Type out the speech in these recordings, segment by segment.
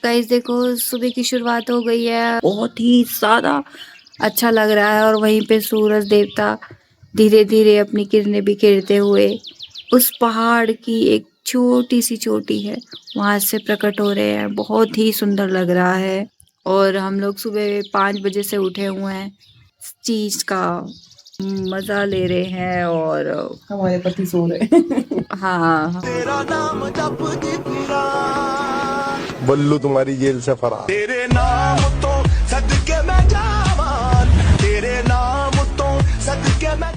Guys देखो सुबह की शुरुआत हो गई है, बहुत ही ज़्यादा अच्छा लग रहा है। और वहीं पे सूरज देवता धीरे धीरे अपनी किरणें बिखेरते हुए उस पहाड़ की एक छोटी सी चोटी है वहां से प्रकट हो रहे हैं। बहुत ही सुंदर लग रहा है। और हम लोग सुबह 5 बजे से उठे हुए हैं, इस चीज का मजा ले रहे हैं। और हमारे पति सो रहे हाँ, तेरा नाम जपती फिरा, बल्लू तुम्हारी जेल से फरार। तेरे नाम तो सदके मैं जावान, तेरे नाम तो सदके मैं।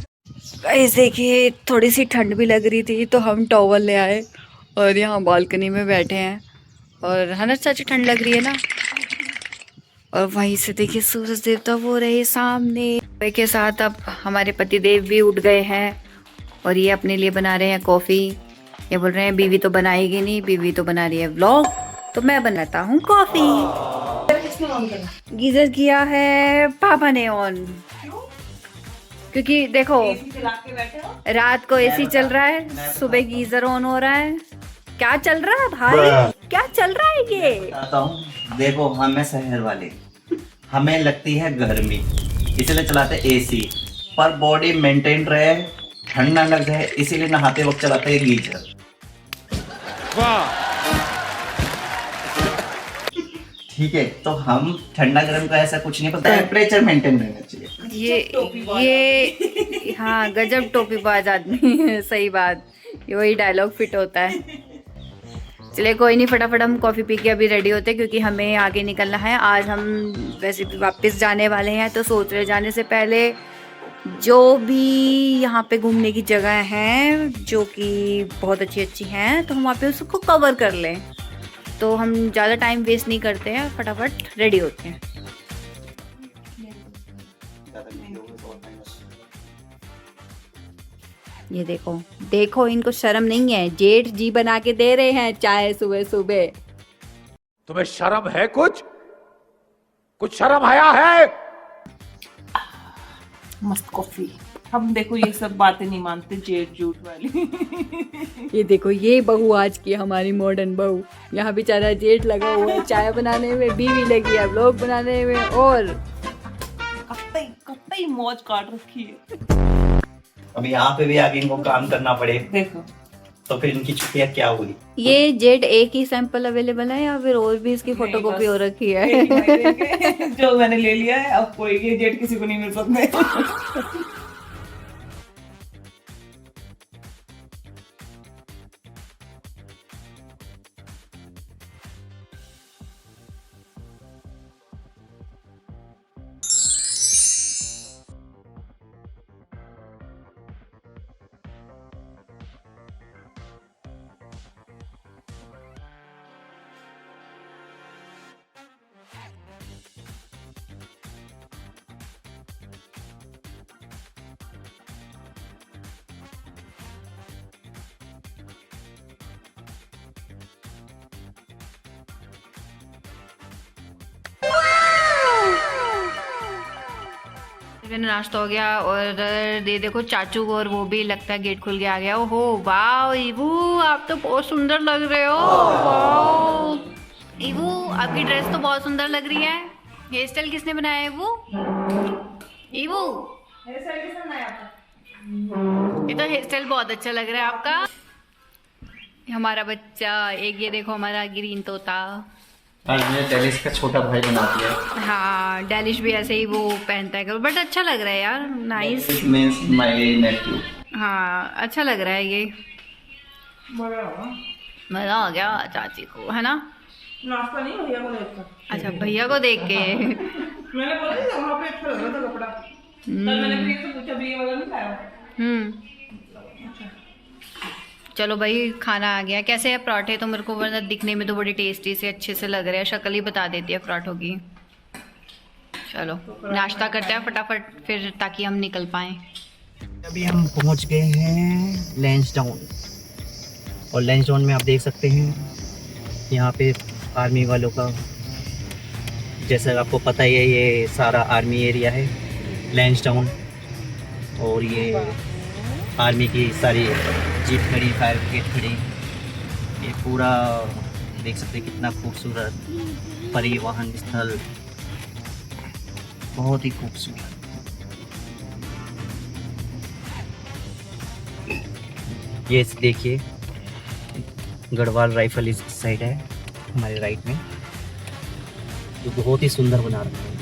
गाइस देखिए थोड़ी सी ठंड भी लग रही थी तो हम टॉवल ले आए और यहाँ बालकनी में बैठे हैं। और है ना चाची, ठंड लग रही है ना। और वहीं से देखिए सूरज देवता वो रहे सामने के साथ। अब हमारे पति देव भी उठ गए हैं और ये अपने लिए बना रहे हैं कॉफी। ये बोल रहे हैं बीवी तो बनाएगी नहीं, बीवी तो बना रही है व्लॉग, तो मैं बनाता हूँ कॉफी। गीजर किया है पापा ने ऑन, क्योंकि देखो रात को एसी चल रहा है, सुबह गीजर ऑन हो रहा है। क्या चल रहा है भाई, क्या चल रहा है ये? बताता हूँ, देखो हमें शहर वाले हमें लगती है गर्मी, इसीलिए चलाते एसी, पर बॉडी मेंटेन रहे, ठंड ना लग जाए, इसीलिए नहाते वक्त चलाते हैं गीजर। ठीक है, तो हम ठंडा गर्म का ऐसा कुछ नहीं, पर टेम्परेचर मेंटेन रहना चाहिए। ये हाँ, गजब टोपीबाज आदमी है, सही बात। ये वही डायलॉग फिट होता है। चलिए कोई नहीं, फटाफट हम कॉफ़ी पी के अभी रेडी होते हैं क्योंकि हमें आगे निकलना है। आज हम वैसे भी वापस जाने वाले हैं, तो सोच रहे जाने से पहले जो भी यहाँ पे घूमने की जगह हैं जो कि बहुत अच्छी अच्छी हैं, तो हम वहाँ पे उसको कवर कर लें। तो हम ज़्यादा टाइम वेस्ट नहीं करते हैं, फटाफट रेडी होते हैं। ये देखो देखो, इनको शर्म नहीं है, जेठ जी बना के दे रहे हैं चाय सुबह सुबह। तुम्हें शर्म है? कुछ शर्म आया है? मस्त कॉफी। हम देखो ये सब बातें नहीं मानते, जेठ जूठ वाली। ये देखो ये बहू आज की हमारी मॉडर्न बहू, यहाँ बेचारा जेठ लगा हुआ है चाय बनाने में, बीवी लगी है व्लॉग बनाने में, और कत्तई मौज काट रखी है। अब यहाँ पे भी आगे इनको काम करना पड़े, देखो तो फिर इनकी छुट्टियाँ क्या हुई? ये जेड एक ही सैंपल अवेलेबल है या फिर और भी इसकी फोटोकॉपी हो रखी है? जो मैंने ले लिया है, अब कोई ये जेठ किसी को नहीं मिल सकते। मैंने नाश्ता हो गया और ये देखो चाचू को, और वो भी लगता है गेट खुल के आ गया। ओहो वाह ईवू, आप तो बहुत सुंदर लग रहे हो। वाह ईवू, आपकी ड्रेस तो बहुत सुंदर लग रही है। हेयर स्टाइल किसने बनाया है वो? ईवू, ये तो हेयर स्टाइल बहुत अच्छा लग रहा है आपका। हमारा बच्चा एक, ये देखो हमारा ग्रीन तोता। आज मैंने डेलिश का छोटा भाई बना दिया। हाँ, डेलिश भी ऐसे ही वो पहनता है, बट अच्छा लग रहा है यार, नाइस। Means my Neiphiu. हाँ अच्छा लग रहा है ये, मजा आ गया चाची को, है ना? नाश्ता नहीं, भैया को देख कर। अच्छा भैया को देख के। मैंने बोला था वहाँ पे अच्छा लग रहा था कपड़ा। कल मैंने भैया से पूछा, भैया वाला नहीं खाया। चलो भाई खाना आ गया। कैसे है पराठे? तो मेरे को वरना दिखने में तो बड़ी टेस्टी से अच्छे से लग रहे हैं, शक्ल ही बता देती है पराठों की। चलो नाश्ता करते हैं फटाफट फिर, ताकि हम निकल पाएं। अभी हम पहुंच गए हैं लैंसडाउन, और लैंसडाउन में आप देख सकते हैं यहाँ पे आर्मी वालों का, जैसा आपको पता ही है ये सारा आर्मी एरिया है लैंसडाउन। और ये आर्मी की सारी जीप खड़ी, फायर ब्रिगेड खड़ी, ये पूरा देख सकते हैं कितना खूबसूरत परिवहन स्थल, बहुत ही खूबसूरत। ये देखिए गढ़वाल राइफल इस साइड है हमारे राइट में, जो बहुत ही सुंदर बना रहा है।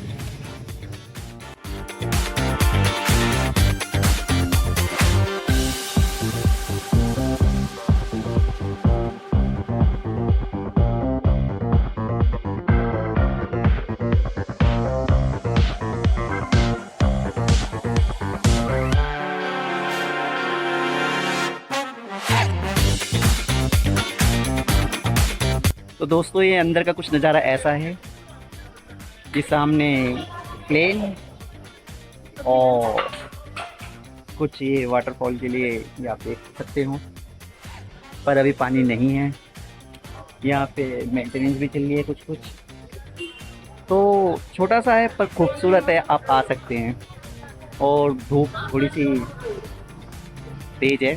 तो दोस्तों ये अंदर का कुछ नज़ारा ऐसा है कि सामने प्लेन और कुछ ये वाटरफॉल के लिए ये आप देख सकते हो, पर अभी पानी नहीं है। यहाँ पे मेंटेनेंस भी चल रही है कुछ कुछ, तो छोटा सा है पर खूबसूरत है, आप आ सकते हैं। और धूप थोड़ी सी तेज़ है,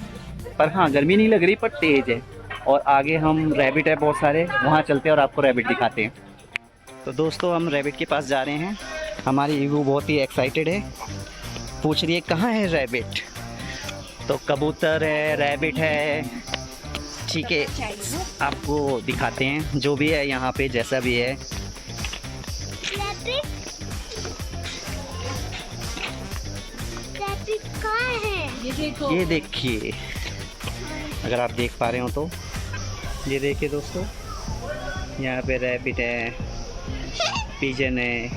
पर हाँ गर्मी नहीं लग रही पर तेज़ है। और आगे हम रैबिट है बहुत सारे, वहाँ चलते हैं और आपको रैबिट दिखाते हैं। तो दोस्तों हम रैबिट के पास जा रहे हैं। हमारी ईगू बहुत ही एक्साइटेड है, पूछ रही है कहाँ है रैबिट। तो कबूतर है, रैबिट है, ठीक है आपको दिखाते हैं जो भी है यहाँ पे, जैसा भी है। ये देखिए, अगर आप देख पा रहे हो तो ये देखिए दोस्तों, यहाँ पे रैबिट है, पिजन है,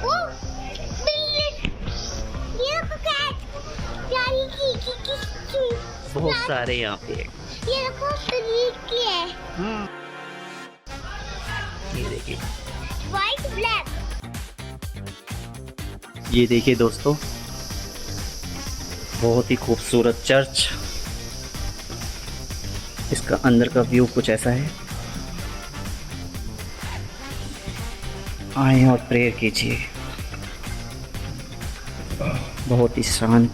बहुत सारे यहाँ पे। ये देखिए, व्हाइट ब्लैक। ये देखिए दोस्तों, बहुत ही खूबसूरत चर्च। इसका अंदर का व्यू कुछ ऐसा है। आए और प्रेयर कीजिए, बहुत ही शांत।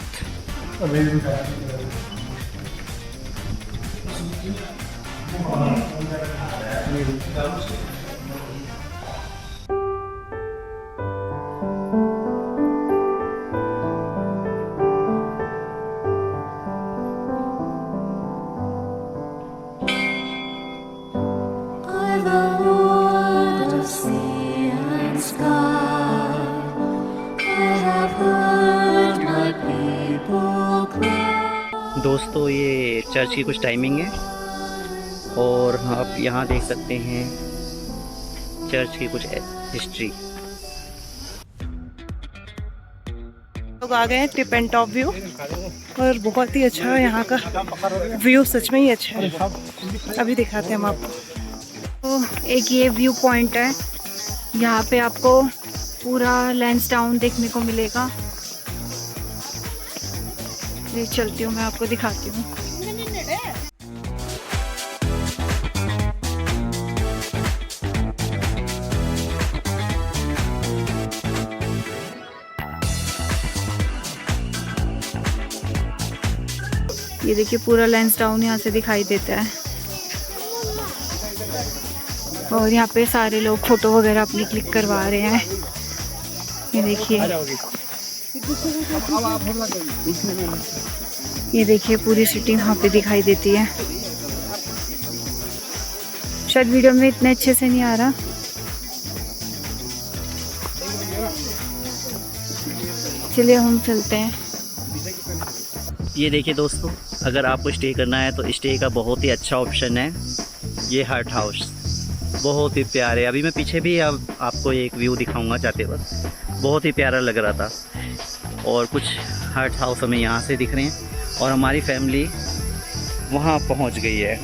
दोस्तों ये चर्च की कुछ टाइमिंग है और आप यहाँ देख सकते हैं चर्च की कुछ हिस्ट्री। लोग आ गए हैं टिप एंड टॉप व्यू, और बहुत ही अच्छा है यहाँ का व्यू, सच में ही अच्छा है। अभी दिखाते हैं हम आपको। तो एक ये व्यू पॉइंट है, यहाँ पे आपको पूरा लैंसडाउन देखने को मिलेगा। ये चलती हूँ, मैं आपको दिखाती हूँ। ये देखिए पूरा लैंसडाउन यहाँ से दिखाई देता है, और यहाँ पे सारे लोग फोटो वगैरह अपनी क्लिक करवा रहे हैं। ये देखिए, ये देखिए पूरी सिटी वहाँ पे दिखाई देती है। शायद वीडियो में इतने अच्छे से नहीं आ रहा। चलिए हम चलते हैं। ये देखिए दोस्तों, अगर आपको स्टे करना है तो स्टे का बहुत ही अच्छा ऑप्शन है ये हट हाउस, बहुत ही प्यारे। अभी मैं पीछे भी अब आपको एक व्यू दिखाऊंगा जाते वक्त, बहुत ही प्यारा लग रहा था। और कुछ हट हाउस हमें यहाँ से दिख रहे हैं, और हमारी फैमिली वहाँ पहुँच गई है।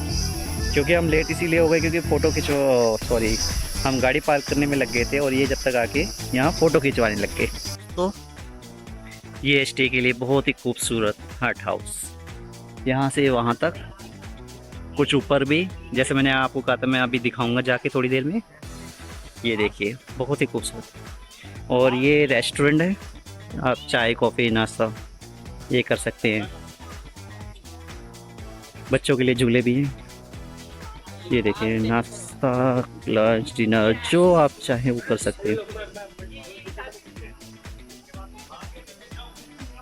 क्योंकि हम लेट इसीलिए हो गए क्योंकि हम गाड़ी पार्क करने में लग गए थे, और ये जब तक आके यहाँ फ़ोटो खिंचवाने लग गए। तो ये स्टे के लिए बहुत ही खूबसूरत हट हाउस, यहाँ से वहाँ तक, कुछ ऊपर भी, जैसे मैंने आपको कहा था मैं अभी दिखाऊंगा जाके थोड़ी देर में। ये देखिए बहुत ही खूबसूरत। और ये रेस्टोरेंट है, आप चाय कॉफ़ी नाश्ता ये कर सकते हैं। बच्चों के लिए झूले भी हैं। ये देखिए नाश्ता, लंच, डिनर जो आप चाहें वो कर सकते हो।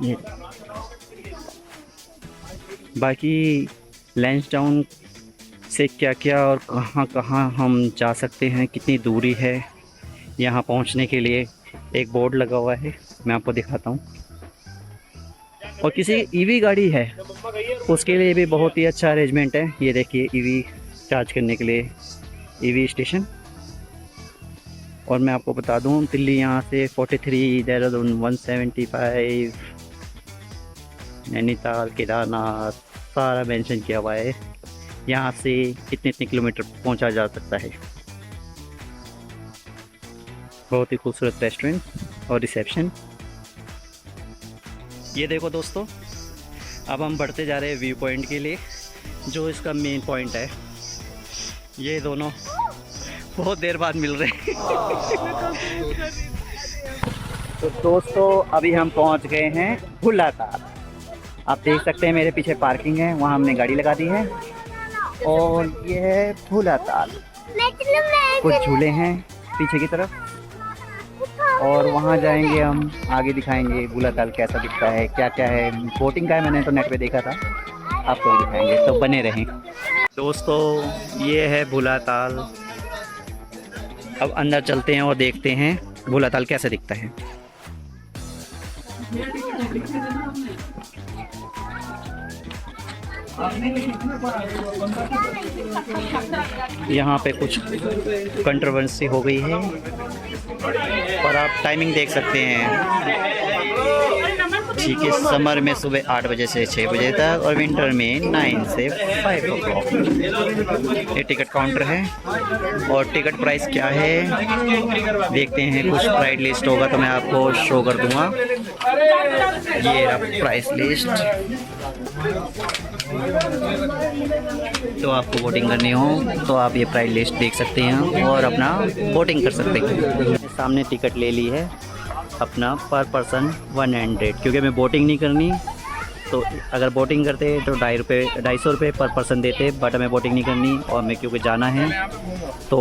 ये बाकी लैंसडाउन से क्या क्या और कहाँ कहाँ हम जा सकते हैं, कितनी दूरी है यहाँ पहुँचने के लिए, एक बोर्ड लगा हुआ है, मैं आपको दिखाता हूँ। और किसी ईवी गाड़ी है उसके लिए भी बहुत ही अच्छा अरेंजमेंट है। ये देखिए ईवी चार्ज करने के लिए ईवी स्टेशन। और मैं आपको बता दूँ दिल्ली यहाँ से 43, देहरादून 175, नैनीताल, केदारनाथ सारा मेंशन किया हुआ है। यहाँ से इतने किलोमीटर पहुँचा जा सकता है। बहुत ही खूबसूरत रेस्टोरेंट और रिसेप्शन। ये देखो दोस्तों, अब हम बढ़ते जा रहे हैं व्यू पॉइंट के लिए, जो इसका मेन पॉइंट है। ये दोनों बहुत देर बाद मिल रहे हैं। तो दोस्तों अभी हम पहुंच गए हैं भूलाताल। आप देख सकते हैं मेरे पीछे पार्किंग है, वहां हमने गाड़ी लगा दी है। और ये है भूलाताल। कुछ झूले हैं पीछे की तरफ, और वहाँ जाएंगे हम, आगे दिखाएंगे भूलाताल कैसा दिखता है, क्या क्या है। बोटिंग का है, मैंने तो नेट पे देखा था, आपको भी दिखाएंगे, तो बने रहें। दोस्तों ये है भूलाताल। अब अंदर चलते हैं और देखते हैं भूलाताल कैसा दिखता है। यहाँ पे कुछ कंट्रोवर्सी हो गई है, और आप टाइमिंग देख सकते हैं। ठीक है, समर में सुबह 8 बजे से 6 बजे तक, और विंटर में 9 से 5 o'clock। ये टिकट काउंटर है, और टिकट प्राइस क्या है देखते हैं। कुछ प्राइस लिस्ट होगा तो मैं आपको शो कर दूंगा। ये रहा प्राइस लिस्ट। तो आपको बोटिंग करनी हो तो आप ये प्राइस लिस्ट देख सकते हैं और अपना बोटिंग कर सकते हैं। सामने टिकट ले ली है अपना पर पर्सन 100, क्योंकि मैं बोटिंग नहीं करनी। तो अगर बोटिंग करते तो 250 रुपये पर पर्सन देते, बट हमें बोटिंग नहीं करनी और मैं क्योंकि जाना है तो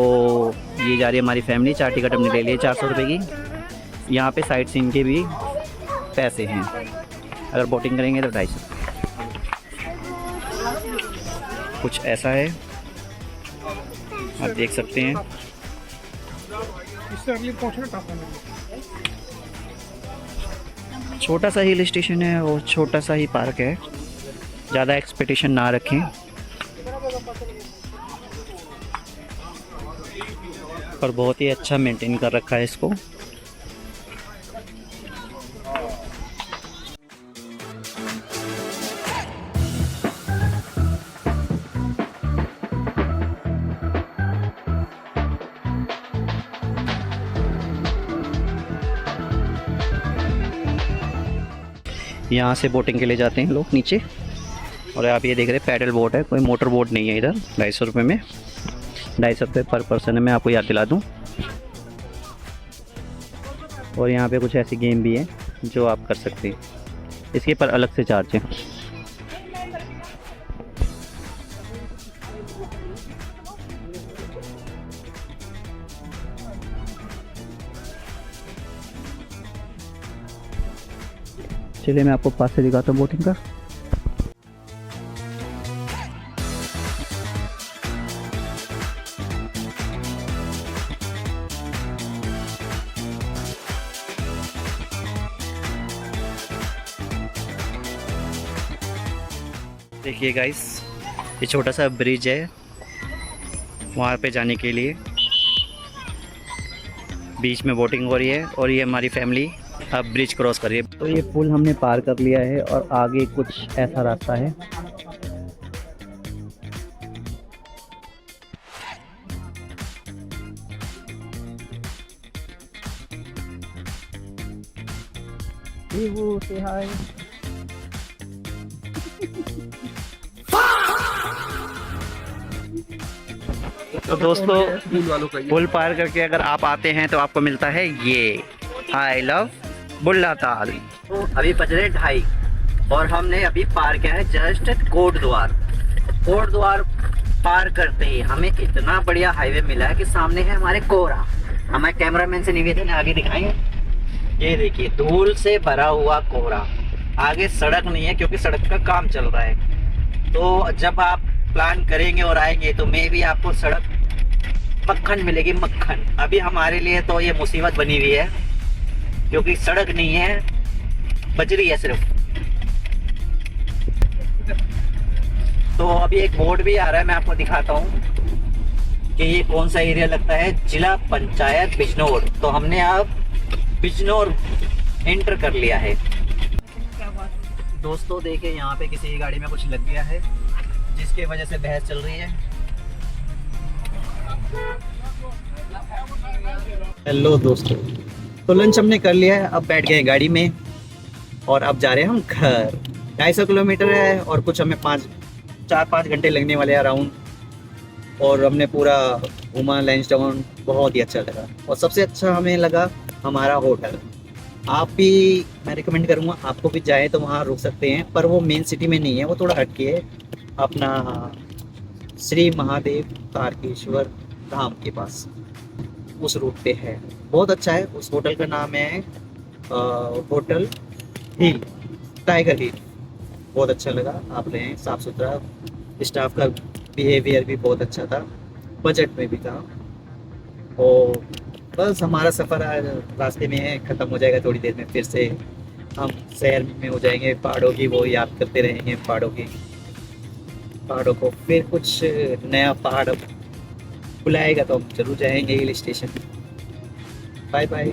ये जा रही है हमारी फैमिली। 4 टिकट हमने ले लिए 400 रुपये की। यहाँ पे साइट सीन के भी पैसे हैं, अगर बोटिंग करेंगे तो 250। कुछ ऐसा है, आप देख सकते हैं। छोटा सा हिल स्टेशन है और छोटा सा ही पार्क है, ज़्यादा एक्सपेक्टेशन ना रखें। पर बहुत ही अच्छा मेंटेन कर रखा है इसको। यहाँ से बोटिंग के लिए जाते हैं लोग नीचे, और आप ये देख रहे हैं पैडल बोट है, कोई मोटर बोट नहीं है इधर। 250 रुपये में, 250 रुपये पर पर्सन है, मैं आपको याद दिला दूँ। और यहाँ पे कुछ ऐसी गेम भी है जो आप कर सकते हैं, इसके पर अलग से चार्ज है। चलिए मैं आपको पास से दिखाता हूँ बोटिंग का। देखिए गाइस, ये छोटा सा ब्रिज है वहाँ पे जाने के लिए। बीच में बोटिंग हो रही है और ये हमारी फैमिली अब ब्रिज क्रॉस कर रही है। तो ये पुल हमने पार कर लिया है और आगे कुछ ऐसा रास्ता है। say hi. तो दोस्तों पुल पार करके अगर आप आते हैं तो आपको मिलता है ये आई लव भूलाताल। तो अभी बज रहे 2:30 और हमने अभी पार किया है जस्ट कोट द्वार। कोट द्वार पार करते ही हमें इतना बढ़िया हाईवे मिला है कि सामने है हमारे कोहरा। हमारे कैमरामैन से निवेदन है, आगे दिखाएंगे। ये देखिए धूल से भरा हुआ कोहरा, आगे सड़क नहीं है क्योंकि सड़क का काम चल रहा है। तो जब आप प्लान करेंगे और आएंगे तो मे भी आपको सड़क मक्खन मिलेगी, मक्खन। अभी हमारे लिए तो ये मुसीबत बनी हुई है क्योंकि सड़क नहीं है, बजरी है सिर्फ। तो अभी एक बोर्ड भी आ रहा है, मैं आपको दिखाता हूँ कि ये कौन सा एरिया लगता है, जिला पंचायत बिजनौर। तो हमने अब बिजनौर एंटर कर लिया है। दोस्तों देखिए यहाँ पे किसी की गाड़ी में कुछ लग गया है जिसकी वजह से बहस चल रही है। हेलो दोस्तों, तो लंच हमने कर लिया है, अब बैठ गए गाड़ी में और अब जा रहे हैं हम घर। 250 किलोमीटर है और कुछ हमें 4-5 घंटे लगने वाले हैं अराउंड। और हमने पूरा घूमा लैंसडाउन, बहुत ही अच्छा लगा। और सबसे अच्छा हमें लगा हमारा होटल। आप भी, मैं रिकमेंड करूँगा आपको भी जाए तो वहाँ रुक सकते हैं, पर वो मेन सिटी में नहीं है, वो थोड़ा हटके है, अपना श्री महादेव तारकेश्वर धाम के पास, उस रूट पे है। बहुत अच्छा है। उस होटल का नाम है होटल हिल, टाइगर हिल। बहुत अच्छा लगा। आप रहें, साफ़ सुथरा, स्टाफ का बिहेवियर भी बहुत अच्छा था, बजट में भी था। और बस हमारा सफ़र आज रास्ते में है, ख़त्म हो जाएगा थोड़ी देर में। फिर से हम शहर में हो जाएंगे, पहाड़ों की वो याद करते रहेंगे, पहाड़ों को। फिर कुछ नया पहाड़ बुलाएगा तो हम जरूर जाएंगे हिल स्टेशन। Bye bye.